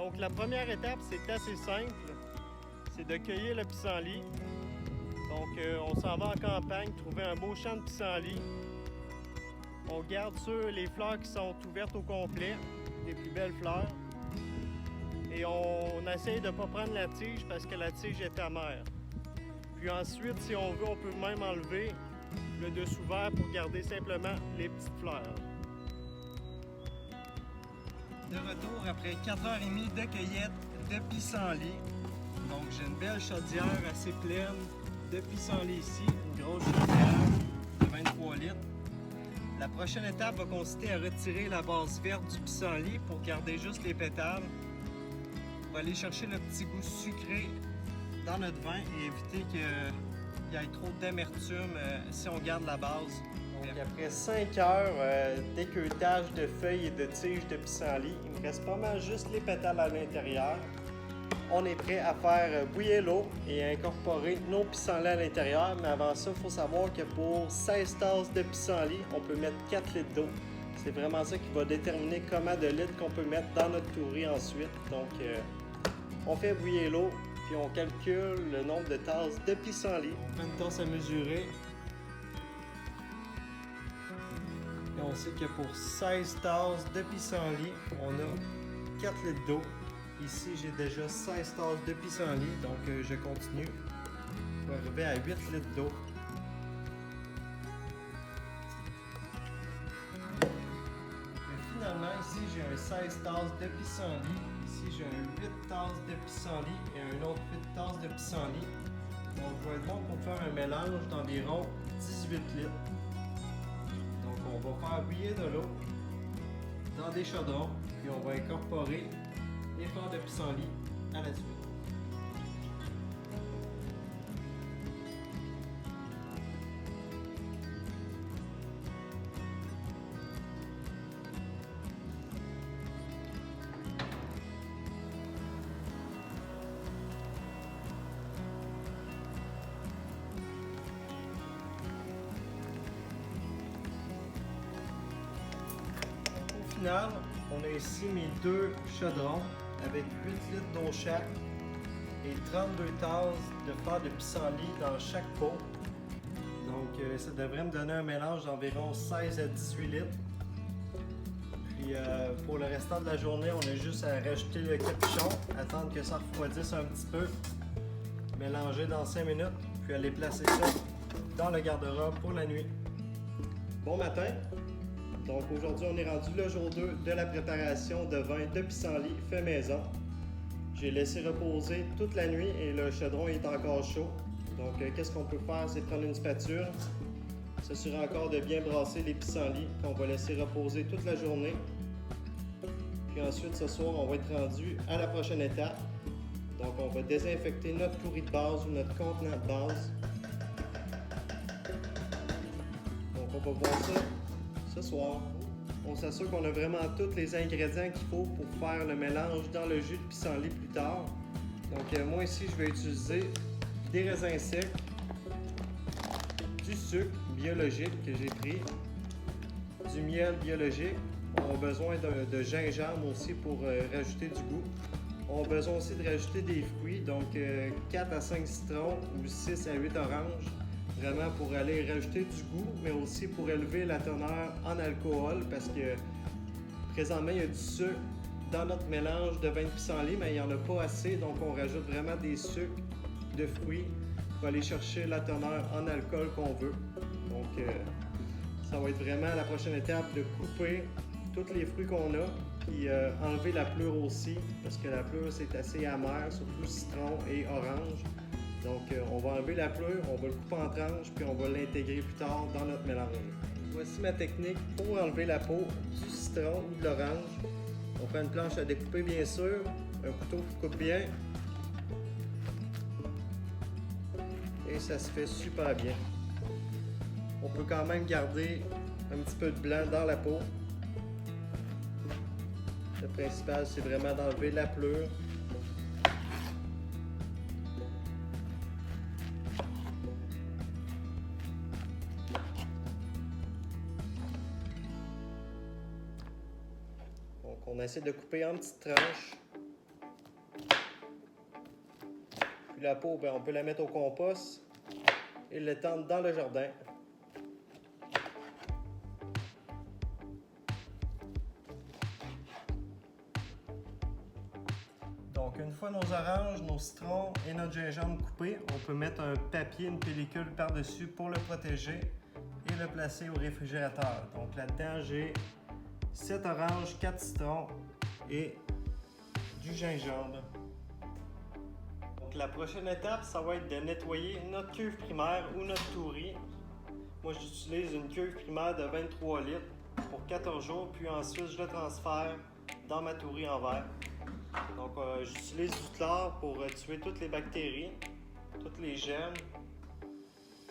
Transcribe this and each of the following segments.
Donc la première étape, c'est assez simple. C'est de cueillir le pissenlit. Donc on s'en va en campagne, trouver un beau champ de pissenlit. On garde sur les fleurs qui sont ouvertes au complet, des plus belles fleurs. Et on essaye de ne pas prendre la tige parce que la tige est amère. Puis ensuite, si on veut, on peut même enlever le dessous vert pour garder simplement les petites fleurs. De retour après 4h30 de cueillette de pissenlit. Donc j'ai une belle chaudière assez pleine de pissenlit ici, une grosse chaudière de 23 litres. La prochaine étape va consister à retirer la base verte du pissenlit pour garder juste les pétales. On va aller chercher le petit goût sucré dans notre vin et éviter qu'il y ait trop d'amertume si on garde la base. Donc, après 5 heures d'équeutage de feuilles et de tiges de pissenlit, il me reste pas mal juste les pétales à l'intérieur. On est prêt à faire bouillir l'eau et à incorporer nos pissenlits à l'intérieur. Mais avant ça, il faut savoir que pour 16 tasses de pissenlit, on peut mettre 4 litres d'eau. C'est vraiment ça qui va déterminer combien de litres qu'on peut mettre dans notre tourie ensuite. Donc, on fait bouillir l'eau, puis on calcule le nombre de tasses de pissenlit. On prend une tasse à mesurer. Et on sait que pour 16 tasses de pissenlit, on a 4 litres d'eau. Ici, j'ai déjà 16 tasses de pissenlit, donc je continue. Je vais arriver à 8 litres d'eau. Finalement, ici, j'ai un 16 tasses de pissenlit. Ici, j'ai un 8 tasses de pissenlit et un autre 8 tasses de pissenlit. Donc, je vais être bon pour faire un mélange d'environ 18 litres. Donc, on va faire bouillir de l'eau dans des chaudrons, puis on va incorporer les fleurs de pissenlit à la suite. Au final, on a ici mes deux chaudrons avec 8 litres d'eau chaque et 32 tasses de fleurs de pissenlit dans chaque pot. Donc ça devrait me donner un mélange d'environ 16 à 18 litres. Puis pour le restant de la journée, on a juste à rajouter le capuchon, attendre que ça refroidisse un petit peu, mélanger dans 5 minutes, puis aller placer ça dans le garde-robe pour la nuit. Bon matin! Donc aujourd'hui, on est rendu le jour 2 de la préparation de vin de pissenlit fait maison. J'ai laissé reposer toute la nuit et le chaudron est encore chaud. Donc qu'est-ce qu'on peut faire? C'est prendre une spatule, s'assurer encore de bien brasser les pissenlits qu'on va laisser reposer toute la journée. Puis ensuite, ce soir, on va être rendu à la prochaine étape. Donc on va désinfecter notre tourie de base ou notre contenant de base. Donc on va voir ça ce soir. On s'assure qu'on a vraiment tous les ingrédients qu'il faut pour faire le mélange dans le jus de pissenlit plus tard. Donc moi ici, je vais utiliser des raisins secs, du sucre biologique que j'ai pris, du miel biologique. On a besoin de gingembre aussi pour rajouter du goût. On a besoin aussi de rajouter des fruits, donc 4 à 5 citrons ou 6 à 8 oranges. Vraiment pour aller rajouter du goût, mais aussi pour élever la teneur en alcool parce que présentement il y a du sucre dans notre mélange de vin de pissenlit, mais il n'y en a pas assez, donc on rajoute vraiment des sucres de fruits pour aller chercher la teneur en alcool qu'on veut. Donc ça va être vraiment la prochaine étape de couper tous les fruits qu'on a, puis enlever la pleure aussi, parce que la pleure c'est assez amer, surtout citron et orange. Donc on va enlever la pleure, on va le couper en tranches, puis on va l'intégrer plus tard dans notre mélange. Voici ma technique pour enlever la peau du citron ou de l'orange. On prend une planche à découper bien sûr, un couteau qui coupe bien. Et ça se fait super bien. On peut quand même garder un petit peu de blanc dans la peau. Le principal, c'est vraiment d'enlever la pleure. Donc, on essaie de couper en petites tranches la peau, on peut la mettre au compost et l'étendre dans le jardin. Donc, une fois nos oranges, nos citrons et notre gingembre coupés, on peut mettre un papier, une pellicule par-dessus pour le protéger et le placer au réfrigérateur. Donc, là-dedans, j'ai 7 oranges, 4 citrons et du gingembre. Donc, la prochaine étape, ça va être de nettoyer notre cuve primaire ou notre tourie. Moi, j'utilise une cuve primaire de 23 litres pour 14 jours, puis ensuite, je le transfère dans ma tourie en verre. Donc, j'utilise du chlore pour tuer toutes les bactéries, toutes les germes.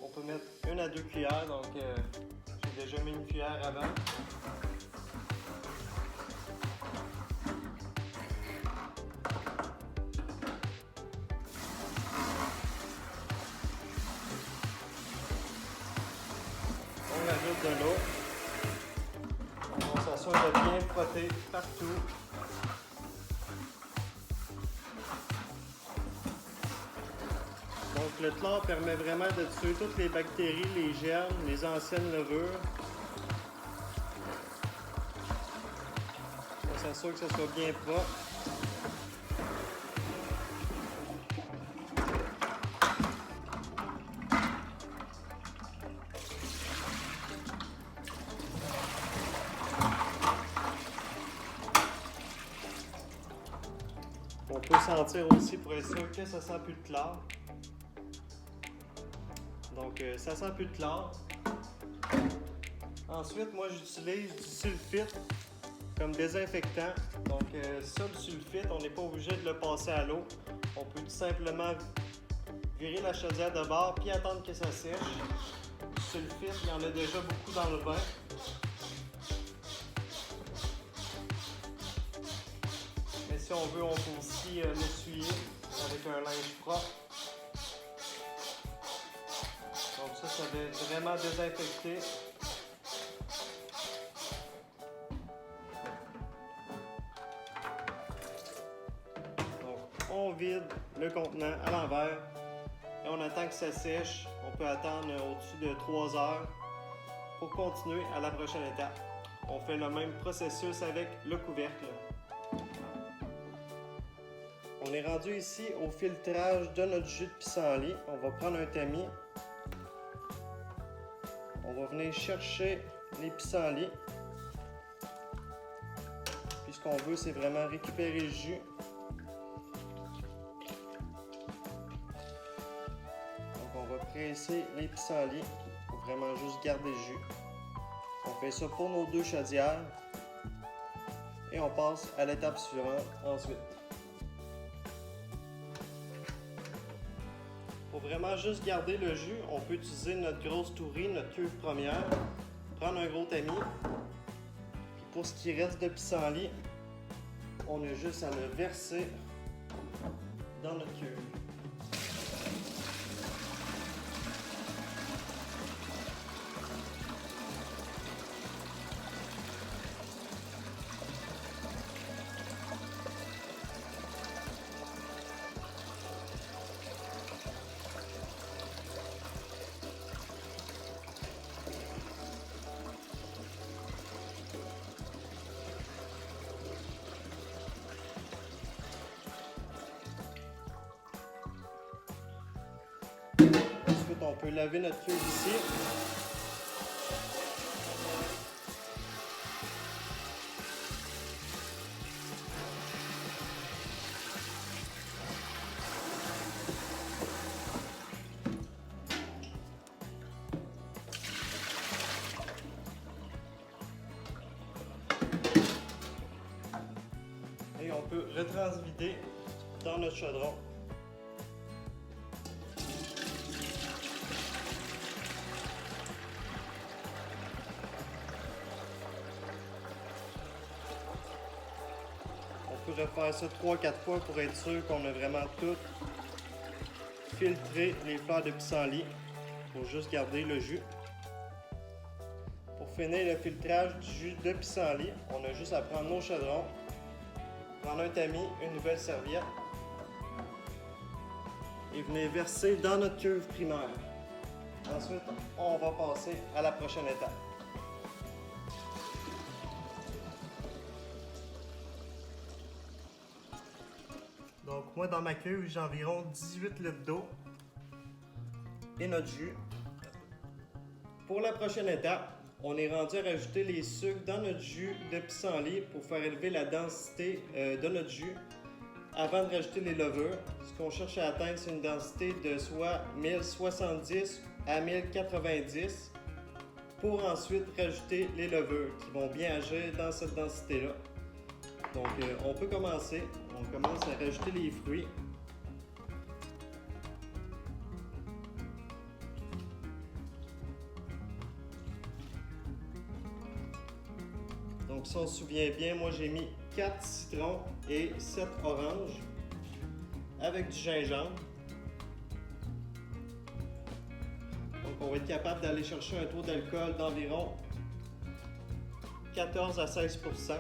On peut mettre 1 à 2 cuillères, donc j'ai déjà mis une cuillère avant. On ajoute de l'eau. On s'assure de bien frotter partout. Donc, le chlore permet vraiment de tuer toutes les bactéries, les germes, les anciennes levures. On s'assure que ce soit bien propre. On peut sentir aussi pour être sûr que ça sent plus de chlore. Donc, ça sent plus de chlore. Ensuite, moi, j'utilise du sulfite comme désinfectant. Donc, ça, le sulfite, on n'est pas obligé de le passer à l'eau. On peut tout simplement virer la chaudière de bord puis attendre que ça sèche. Du sulfite, il y en a déjà beaucoup dans le vin. Mais si on veut, on peut aussi l'essuyer avec un linge propre. Donc ça va être vraiment désinfecté. Donc on vide le contenant à l'envers et on attend que ça sèche. On peut attendre au-dessus de 3 heures pour continuer à la prochaine étape. On fait le même processus avec le couvercle. On est rendu ici au filtrage de notre jus de pissenlit. On va prendre un tamis. On va venir chercher les pissenlits. Puis ce qu'on veut, c'est vraiment récupérer le jus. Donc on va presser les pissenlits pour vraiment juste garder le jus. On fait ça pour nos 2 chaudières. Et on passe à l'étape suivante ensuite. Pour vraiment juste garder le jus, on peut utiliser notre grosse tourie, notre cuve première, prendre un gros tamis, puis pour ce qui reste de pissenlit, on a juste à le verser dans notre cuve. Ensuite, on peut laver notre cuve ici. Et on peut retransvider dans notre chaudron. On peut refaire ça 3-4 fois pour être sûr qu'on a vraiment tout filtré les fleurs de pissenlit pour juste garder le jus. Pour finir le filtrage du jus de pissenlit, on a juste à prendre nos chaudrons, prendre un tamis, une nouvelle serviette, et venir verser dans notre cuve primaire. Ensuite, on va passer à la prochaine étape. Donc moi dans ma cuve, j'ai environ 18 litres d'eau et notre jus. Pour la prochaine étape, on est rendu à rajouter les sucres dans notre jus de pissenlit pour faire élever la densité de notre jus avant de rajouter les levures. Ce qu'on cherche à atteindre, c'est une densité de soit 1070 à 1090 pour ensuite rajouter les levures qui vont bien agir dans cette densité-là. Donc on peut commencer. On commence à rajouter les fruits. Donc si on se souvient bien, moi j'ai mis 4 citrons et 7 oranges avec du gingembre. Donc on va être capable d'aller chercher un taux d'alcool d'environ 14 à 16 %.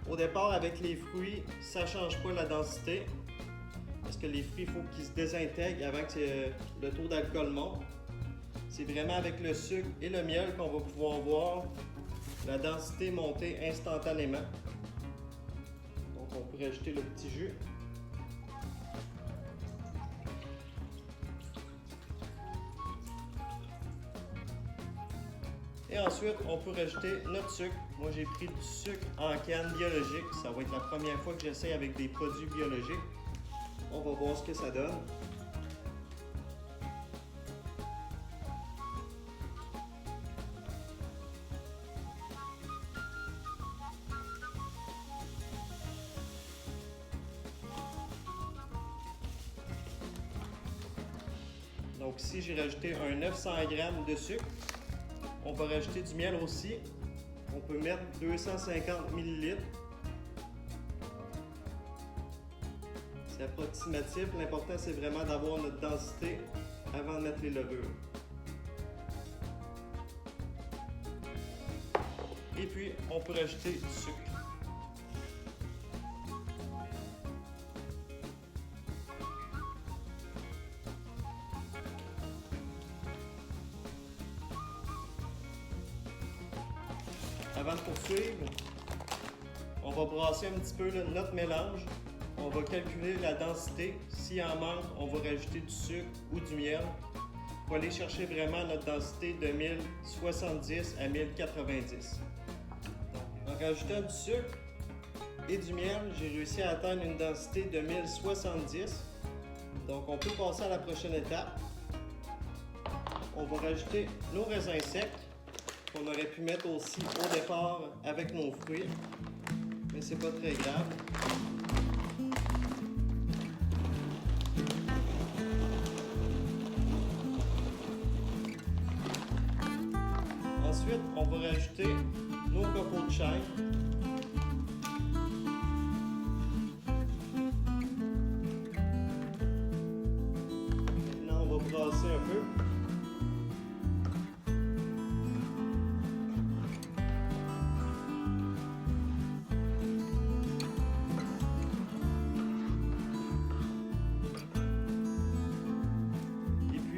Au départ, avec les fruits, ça ne change pas la densité parce que les fruits, il faut qu'ils se désintègrent avant que le taux d'alcool monte. C'est vraiment avec le sucre et le miel qu'on va pouvoir voir la densité monter instantanément. Donc, on peut rajouter le petit jus. Et ensuite, on peut rajouter notre sucre. Moi, j'ai pris du sucre en canne biologique. Ça va être la première fois que j'essaie avec des produits biologiques. On va voir ce que ça donne. Donc ici, j'ai rajouté un 900 g de sucre. On va rajouter du miel aussi. On peut mettre 250 ml. C'est approximatif. L'important, c'est vraiment d'avoir notre densité avant de mettre les levures. Et puis, on peut rajouter du sucre. Avant de poursuivre, on va brasser un petit peu notre mélange. On va calculer la densité. S'il en manque, on va rajouter du sucre ou du miel pour aller chercher vraiment notre densité de 1070 à 1090. En rajoutant du sucre et du miel, j'ai réussi à atteindre une densité de 1070. Donc on peut passer à la prochaine étape. On va rajouter nos raisins secs. On aurait pu mettre aussi au départ avec nos fruits, mais c'est pas très grave. Ensuite, on va rajouter nos cocos de chêne. Maintenant, on va brasser un peu.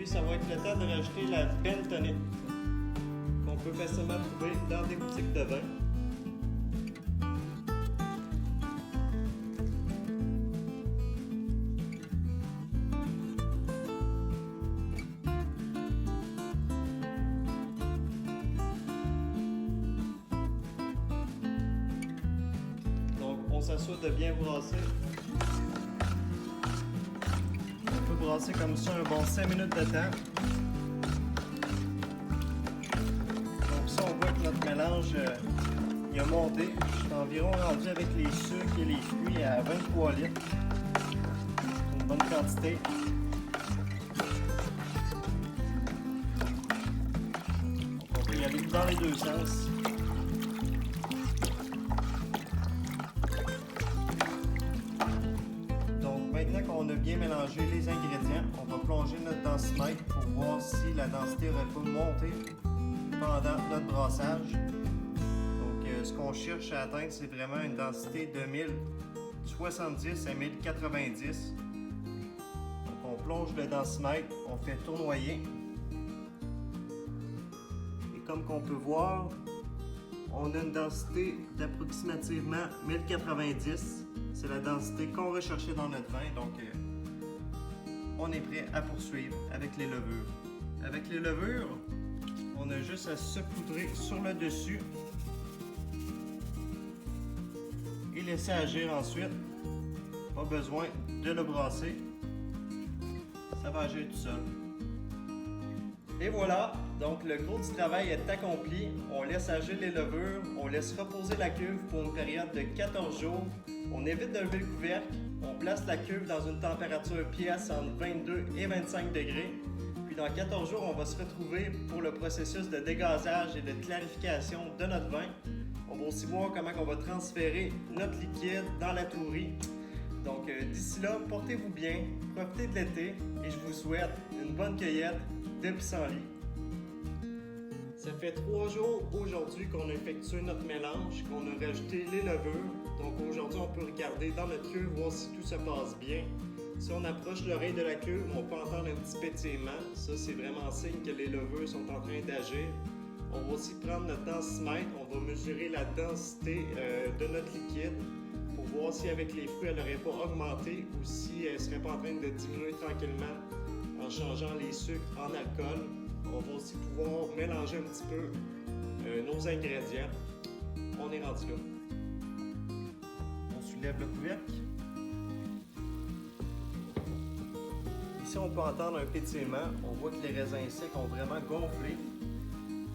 Ça va être le temps de rajouter la bentonique qu'on peut facilement trouver dans des boutiques de vin. Donc on s'assure de bien brasser. Brasser comme ça un bon 5 minutes de temps. Donc ça, on voit que notre mélange il a monté. Je suis environ rendu avec les sucres et les fruits à 23 litres. Une bonne quantité. Donc on peut y aller dans les deux sens. Maintenant qu'on a bien mélangé les ingrédients, on va plonger notre densimètre pour voir si la densité aurait pas monté pendant notre brassage. Donc ce qu'on cherche à atteindre, c'est vraiment une densité de 1070 à 1090. Donc on plonge le densimètre, on fait tournoyer. Et comme qu'on peut voir, on a une densité d'approximativement 1090. C'est la densité qu'on recherchait dans notre vin. Donc on est prêt à poursuivre avec les levures. Avec les levures, on a juste à saupoudrer sur le dessus et laisser agir ensuite. Pas besoin de le brasser. Ça va agir tout seul. Et voilà, donc le gros du travail est accompli. On laisse agir les levures, on laisse reposer la cuve pour une période de 14 jours. On évite de lever le couvercle. On place la cuve dans une température pièce entre 22 et 25 degrés. Puis dans 14 jours, on va se retrouver pour le processus de dégazage et de clarification de notre vin. On va aussi voir comment on va transférer notre liquide dans la tourie. Donc d'ici là, portez-vous bien, profitez de l'été et je vous souhaite une bonne cueillette de pissenlit. Ça fait 3 jours aujourd'hui qu'on a effectué notre mélange, qu'on a rajouté les levures. Donc aujourd'hui, on peut regarder dans notre cuve, voir si tout se passe bien. Si on approche l'oreille de la cuve, on peut entendre un petit pétillement. Ça, c'est vraiment signe que les levures sont en train d'agir. On va aussi prendre notre densimètre, on va mesurer la densité de notre liquide pour voir si avec les fruits, elle n'aurait pas augmenté ou si elle ne serait pas en train de diminuer tranquillement en changeant les sucres en alcool. On va aussi pouvoir mélanger un petit peu nos ingrédients. On est rendu là. On soulève le couvercle. Ici, on peut entendre un pétillement. On voit que les raisins secs ont vraiment gonflé.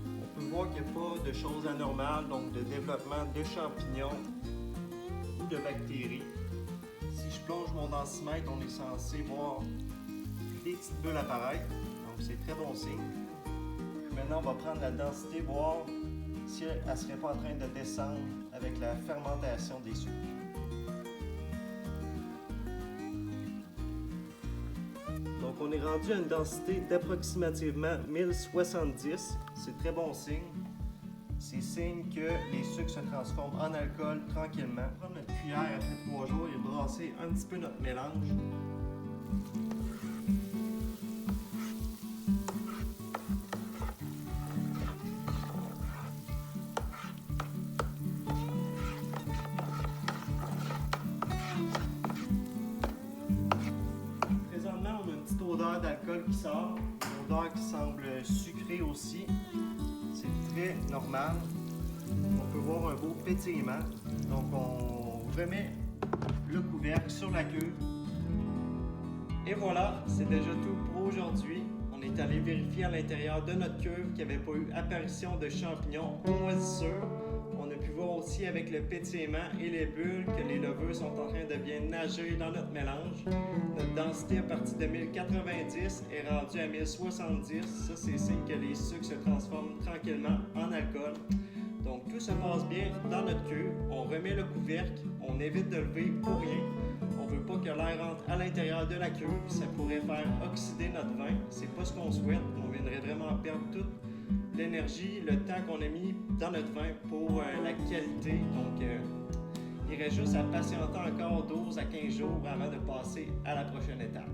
On peut voir qu'il n'y a pas de choses anormales, donc de développement de champignons ou de bactéries. Si je plonge mon densimètre, on est censé voir des petites bulles apparaître. Donc c'est très bon signe. Maintenant, on va prendre la densité, voir si elle ne serait pas en train de descendre avec la fermentation des sucres. Donc on est rendu à une densité d'approximativement 1070. C'est très bon signe. C'est signe que les sucres se transforment en alcool tranquillement. On va prendre notre cuillère après 3 jours et brasser un petit peu notre mélange. Odeur d'alcool qui sort, une odeur qui semble sucrée aussi. C'est très normal. On peut voir un beau pétillement. Donc on remet le couvercle sur la cuve. Et voilà, c'est déjà tout pour aujourd'hui. On est allé vérifier à l'intérieur de notre cuve qu'il n'y avait pas eu apparition de champignons ou moisissures. On a pu voir aussi avec le pétillement et les bulles que les levures sont en train de bien nager dans notre mélange. Notre densité à partir de 1090 est rendue à 1070. Ça, c'est signe que les sucres se transforment tranquillement en alcool. Donc, tout se passe bien dans notre cuve. On remet le couvercle. On évite de lever pour rien. On ne veut pas que l'air rentre à l'intérieur de la cuve. Ça pourrait faire oxyder notre vin. C'est pas ce qu'on souhaite. On viendrait vraiment perdre toute l'énergie, le temps qu'on a mis dans notre vin pour la qualité. Donc, il reste juste à patienter encore 12 à 15 jours avant de passer à la prochaine étape.